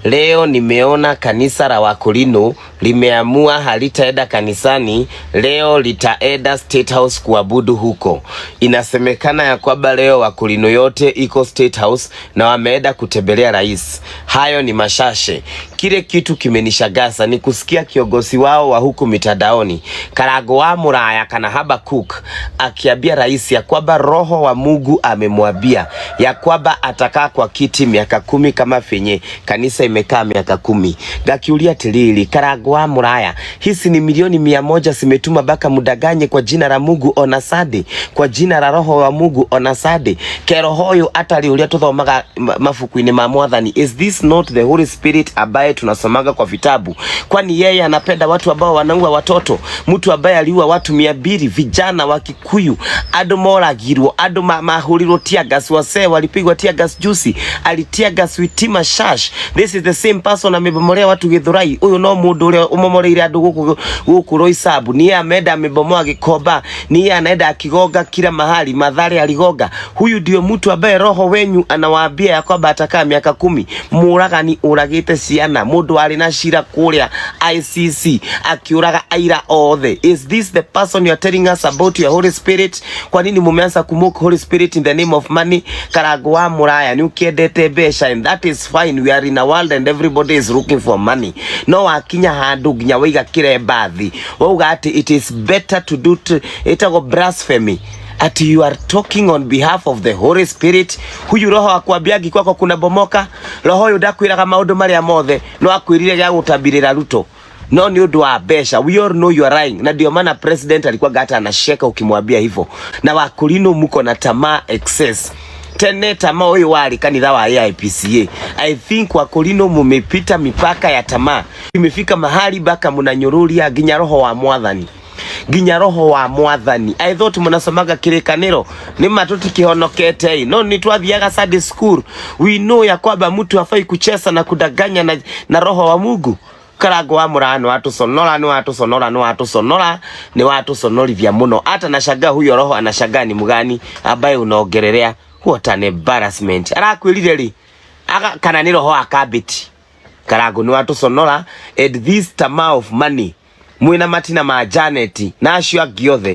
Leo nimeona kanisa la Wakorino limeamua halitaenda kanisani, leo litaenda State House kuabudu huko. Inasemekana ya kwamba leo Wakorino yote iko State House na wameenda kutembelea rais. Hayo ni mashashe. Kile kitu kimenishagasa ni kusikia kiongozi wao wa huku mitadaoni, Karago wa Muraya kana Habakuk, akiambia rais ya kwamba roho wa Mungu amemwambia ya kwamba atakaa kwa kiti miaka 10 kama fenye kanisa imekaa miaka 10. Gakiulia tilili, Karago wa Muraya, hizi ni milioni 100 simetuma baka mudaganye kwa jina la Mungu onasade, kwa jina la roho wa Mungu onasade. Kero hoyo ataliulia tuthomaga mafukuini ma Mwathani. Is this not the Holy Spirit abaye tunasomaga kwa vitabu? Kwani yeye anapenda watu ambao wanaua watoto? Mtu ambaye aliua watu 200 vijana wa Kikuyu, ado moragirwo, ado mahuliro tiagas, wase walipigwa tiagas juicy, alitiagas witima shash. This is the same person amebomolea watu Githurai. Huyo no mundu ule umomoleire andu guku Roysabu, ni ameda amebomoa Gikomba, ni anaenda akigoga kila mahali, Mathare aligoga. Huyu ndio mtu ambaye roho wenyu anawaambia ya kwamba atakaa miaka 10. Muragani uragite ciana, mundu ari na shira kuria ICC akiuraga aira othe. Is this the person you are telling us about your Holy Spirit? Kwa nini mumeanza kumoke Holy Spirit in the name of money? Karago wa Muraya ni ukiendete besha, and that is fine. We are in a world and everybody is looking for money. No akinya handu ginya wiga kire bathi wauga ati it is better to do itago blasphemy ati you are talking on behalf of the Holy Spirit. Huyu roho akwambiagi kwako kuna bomoka, roho yu ndakwiraga maundu maria mothe no akwirire ya gutabirira Ruto. No ni undu wa besha. We all know you are lying. Na ndio maana president alikuwa gata anasheka ukimwambia hivyo. Na Wakorino muko na tamaa excess. Tene tamaa huyo wali kanitha wa IPCA. I think Wakorino mumepita mipaka ya tamaa. Imefika mahali baka munanyurulia ginya roho wa Mwathani. Ginya roho wa Mwathani. I thought munasomaga kirikaniro ni matuti kihonokete. No ni twathiaga Sunday school. We know ya kwamba mtu hafai kucheza na kudaganya na roho wa Mungu. Karago wa Muraya ni watu sonora, ni watu sonora, ni watu sonora, ni watu sonorivya muno. Hata nashagaa huyo roho anashagaa ni mgani ambaye unaongelelea. What an embarrassment. Arakwirire ri kana ni roho akabiti. Karago ni watu sonora, and this tamaa of money mwina matina ma Janet na acio angiothe